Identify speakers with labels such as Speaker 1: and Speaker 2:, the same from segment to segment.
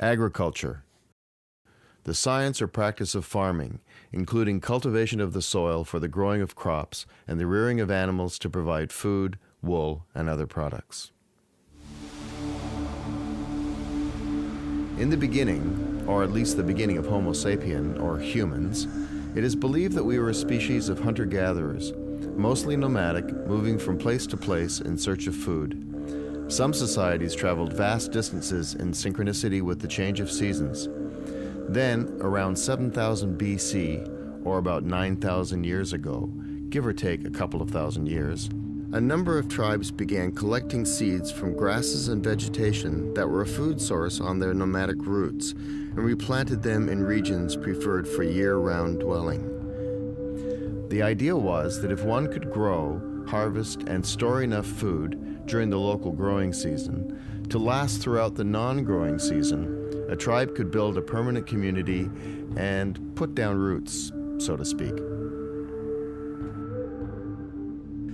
Speaker 1: Agriculture. The science or practice of farming, including cultivation of the soil for the growing of crops and the rearing of animals to provide food, wool, and other products. In the beginning, or at least the beginning of Homo sapien, or humans, it is believed that we were a species of hunter-gatherers, mostly nomadic, moving from place to place in search of food. Some societies traveled vast distances in synchronicity with the change of seasons. Then, around 7000 BC, or about 9,000 years ago, give or take a couple of thousand years, a number of tribes began collecting seeds from grasses and vegetation that were a food source on their nomadic routes and replanted them in regions preferred for year-round dwelling. The idea was that if one could grow, harvest, and store enough food during the local growing season to last throughout the non-growing season, a tribe could build a permanent community and put down roots, so to speak.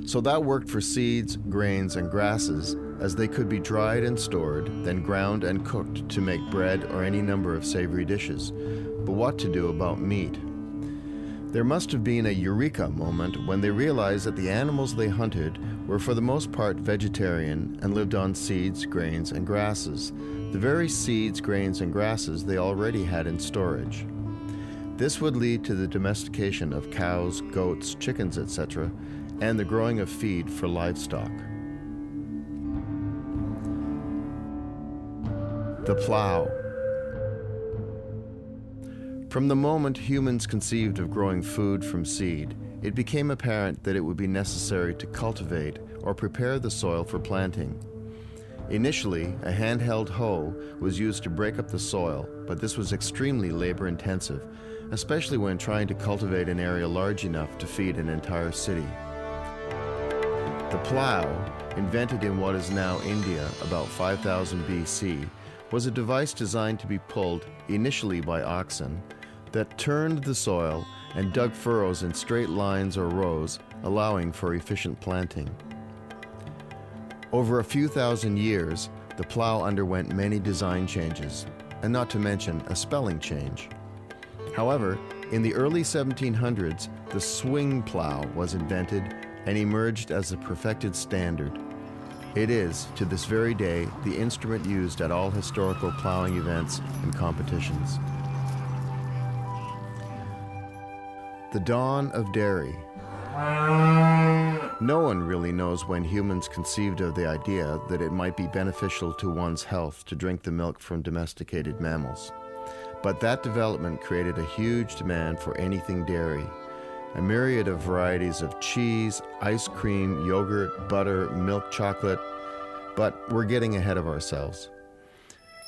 Speaker 1: So that worked for seeds, grains, and grasses, as they could be dried and stored, then ground and cooked to make bread or any number of savory dishes. But what to do about meat? There must have been a eureka moment when they realized that the animals they hunted were for the most part vegetarian and lived on seeds, grains, and grasses, the very seeds, grains, and grasses they already had in storage. This would lead to the domestication of cows, goats, chickens, etc., and the growing of feed for livestock. The plow. From the moment humans conceived of growing food from seed, it became apparent that it would be necessary to cultivate or prepare the soil for planting. Initially, a handheld hoe was used to break up the soil, but this was extremely labor-intensive, especially when trying to cultivate an area large enough to feed an entire city. The plow, invented in what is now India about 5000 BC, was a device designed to be pulled, initially by oxen, that turned the soil and dug furrows in straight lines or rows, allowing for efficient planting. Over a few thousand years, the plow underwent many design changes, and not to mention a spelling change. However, in the early 1700s, the swing plow was invented and emerged as the perfected standard. It is, to this very day, the instrument used at all historical plowing events and competitions. The dawn of dairy. No one really knows when humans conceived of the idea that it might be beneficial to one's health to drink the milk from domesticated mammals. But that development created a huge demand for anything dairy. A myriad of varieties of cheese, ice cream, yogurt, butter, milk chocolate, but we're getting ahead of ourselves.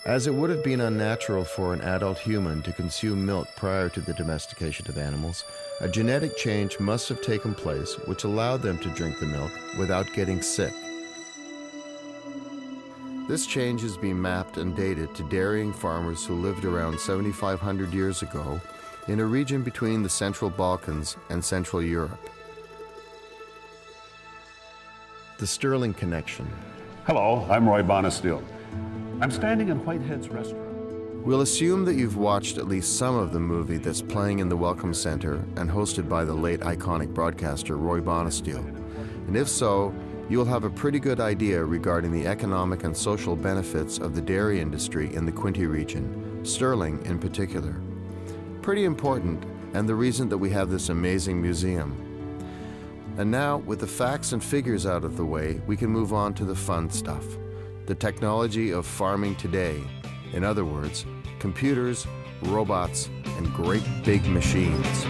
Speaker 1: As it would have been unnatural for an adult human to consume milk prior to the domestication of animals, a genetic change must have taken place which allowed them to drink the milk without getting sick. This change has been mapped and dated to dairying farmers who lived around 7,500 years ago in a region between the Central Balkans and Central Europe. The Stirling Connection.
Speaker 2: Hello, I'm Roy Bonesteel. I'm standing in Whitehead's restaurant.
Speaker 1: We'll assume that you've watched at least some of the movie that's playing in the Welcome Center and hosted by the late iconic broadcaster Roy Bonesteel. And if so, you'll have a pretty good idea regarding the economic and social benefits of the dairy industry in the Quinte region, Stirling in particular. Pretty important, and the reason that we have this amazing museum. And now, with the facts and figures out of the way, we can move on to the fun stuff. The technology of farming today. In other words, computers, robots, and great big machines.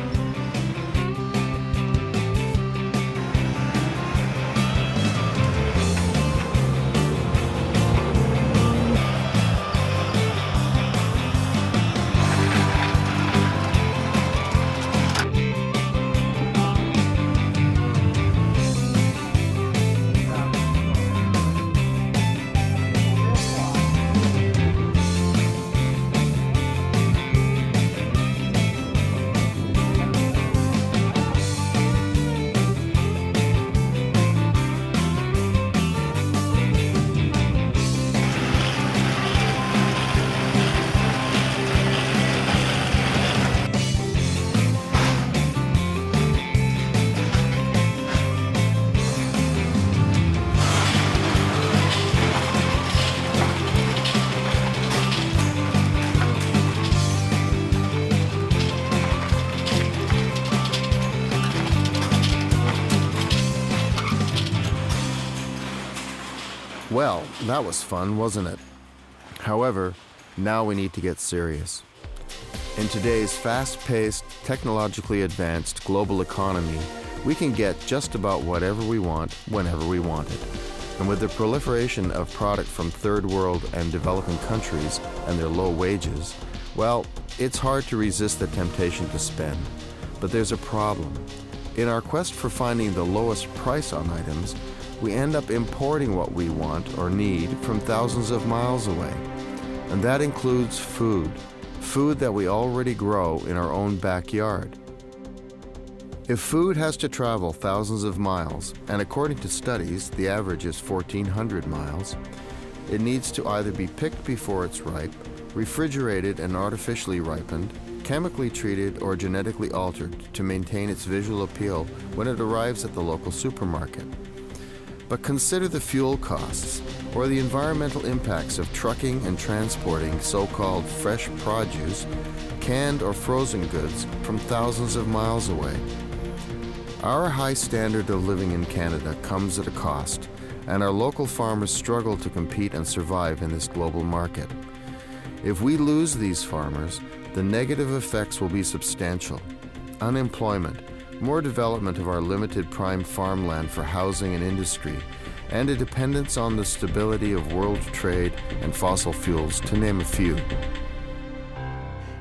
Speaker 1: Well, that was fun, wasn't it? However, now we need to get serious. In today's fast-paced, technologically advanced global economy, we can get just about whatever we want, whenever we want it. And with the proliferation of product from third world and developing countries and their low wages, well, it's hard to resist the temptation to spend. But there's a problem. In our quest for finding the lowest price on items, we end up importing what we want or need from thousands of miles away. And that includes food that we already grow in our own backyard. If food has to travel thousands of miles, and according to studies, the average is 1,400 miles, it needs to either be picked before it's ripe, refrigerated and artificially ripened, chemically treated or genetically altered to maintain its visual appeal when it arrives at the local supermarket. But consider the fuel costs or the environmental impacts of trucking and transporting so-called fresh produce, canned or frozen goods from thousands of miles away. Our high standard of living in Canada comes at a cost, and our local farmers struggle to compete and survive in this global market. If we lose these farmers, the negative effects will be substantial. Unemployment, more development of our limited prime farmland for housing and industry, and a dependence on the stability of world trade and fossil fuels, to name a few.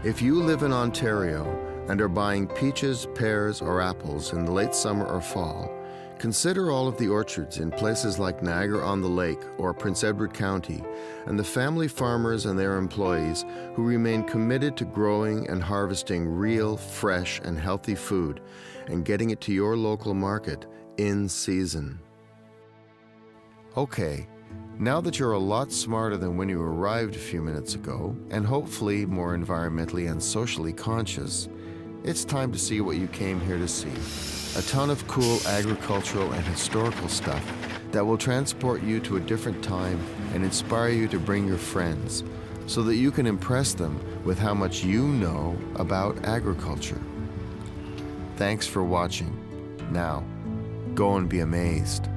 Speaker 1: If you live in Ontario and are buying peaches, pears, or apples in the late summer or fall, consider all of the orchards in places like Niagara-on-the-Lake or Prince Edward County, and the family farmers and their employees who remain committed to growing and harvesting real, fresh, and healthy food and getting it to your local market in season. Okay, now that you're a lot smarter than when you arrived a few minutes ago, and hopefully more environmentally and socially conscious, it's time to see what you came here to see. A ton of cool agricultural and historical stuff that will transport you to a different time and inspire you to bring your friends so that you can impress them with how much you know about agriculture. Thanks for watching. Now, go and be amazed.